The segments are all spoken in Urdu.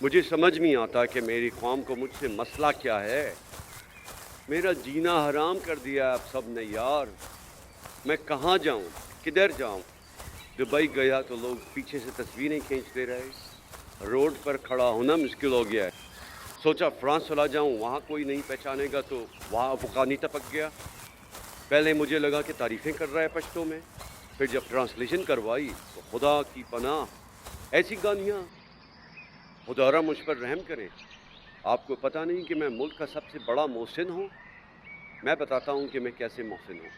مجھے سمجھ نہیں آتا کہ میری قوم کو مجھ سے مسئلہ کیا ہے۔ میرا جینا حرام کر دیا اب سب نے یار۔ میں کہاں جاؤں، کدھر جاؤں؟ دبئی گیا تو لوگ پیچھے سے تصویریں کھینچتے رہے، روڈ پر کھڑا ہونا مشکل ہو گیا ہے۔ سوچا فرانس چلا جاؤں، وہاں کوئی نہیں پہچانے گا تو وہاں افغانی ٹپک گیا۔ پہلے مجھے لگا کہ تعریفیں کر رہا ہے پشتوں میں، پھر جب ٹرانسلیشن کروائی تو خدا کی پناہ ایسی گالیاں۔ خدا را مجھ پر رحم کریں۔ آپ کو پتہ نہیں کہ میں ملک کا سب سے بڑا محسن ہوں؟ میں بتاتا ہوں کہ میں کیسے محسن ہوں۔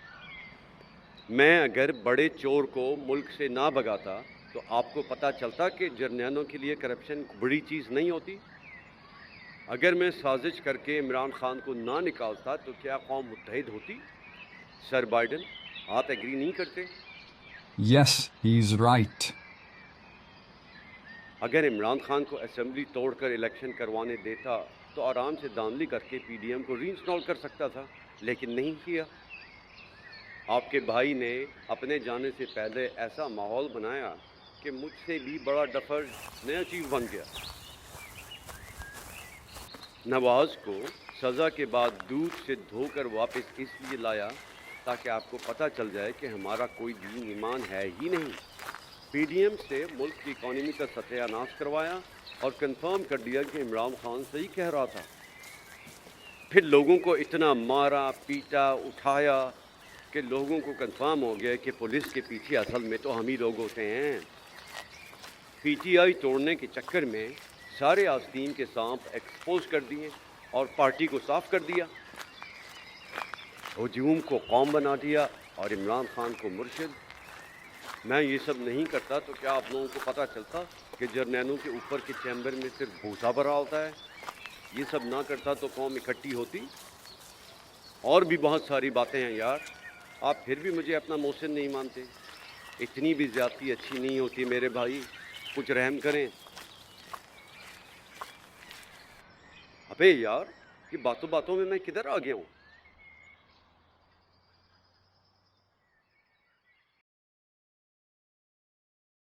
میں اگر بڑے چور کو ملک سے نہ بھگاتا تو آپ کو پتہ چلتا کہ جرنیلوں کے لیے کرپشن بڑی چیز نہیں ہوتی۔ اگر میں سازش کر کے عمران خان کو نہ نکالتا تو کیا قوم متحد ہوتی؟ سر بائیڈن، آپ ایگری نہیں کرتے؟ Yes, he's right. اگر عمران خان کو اسمبلی توڑ کر الیکشن کروانے دیتا تو آرام سے دھاندلی کر کے پی ڈی ایم کو ری انسٹال کر سکتا تھا، لیکن نہیں کیا۔ آپ کے بھائی نے اپنے جانے سے پہلے ایسا ماحول بنایا کہ مجھ سے بھی بڑا ڈفر نیا چیز بن گیا۔ نواز کو سزا کے بعد دودھ سے دھو کر واپس اس لیے لایا تاکہ آپ کو پتہ چل جائے کہ ہمارا کوئی دین ایمان ہے ہی نہیں۔ پی ڈی ایم سے ملک کی اکانومی کا ستیہ ناش کروایا اور کنفرم کر دیا کہ عمران خان صحیح کہہ رہا تھا۔ پھر لوگوں کو اتنا مارا پیٹا اٹھایا کہ لوگوں کو کنفرم ہو گیا کہ پولیس کے پیچھے اصل میں تو ہم ہی لوگ ہوتے ہیں۔ پی ٹی آئی توڑنے کے چکر میں سارے آستین کے سانپ ایکسپوز کر دیے اور پارٹی کو صاف کر دیا۔ ہجوم کو قوم بنا دیا اور عمران خان کو مرشد۔ میں یہ سب نہیں کرتا تو کیا آپ لوگوں کو پتہ چلتا کہ جرنیلوں کے اوپر کے چیمبر میں صرف بھوسا بھرا ہوتا ہے؟ یہ سب نہ کرتا تو قوم اکٹھی ہوتی۔ اور بھی بہت ساری باتیں ہیں یار، آپ پھر بھی مجھے اپنا محسن نہیں مانتے۔ اتنی بھی زیادتی اچھی نہیں ہوتی میرے بھائی، کچھ رحم کریں۔ ابے یار، یہ باتوں باتوں میں کدھر آ گیا ہوں؟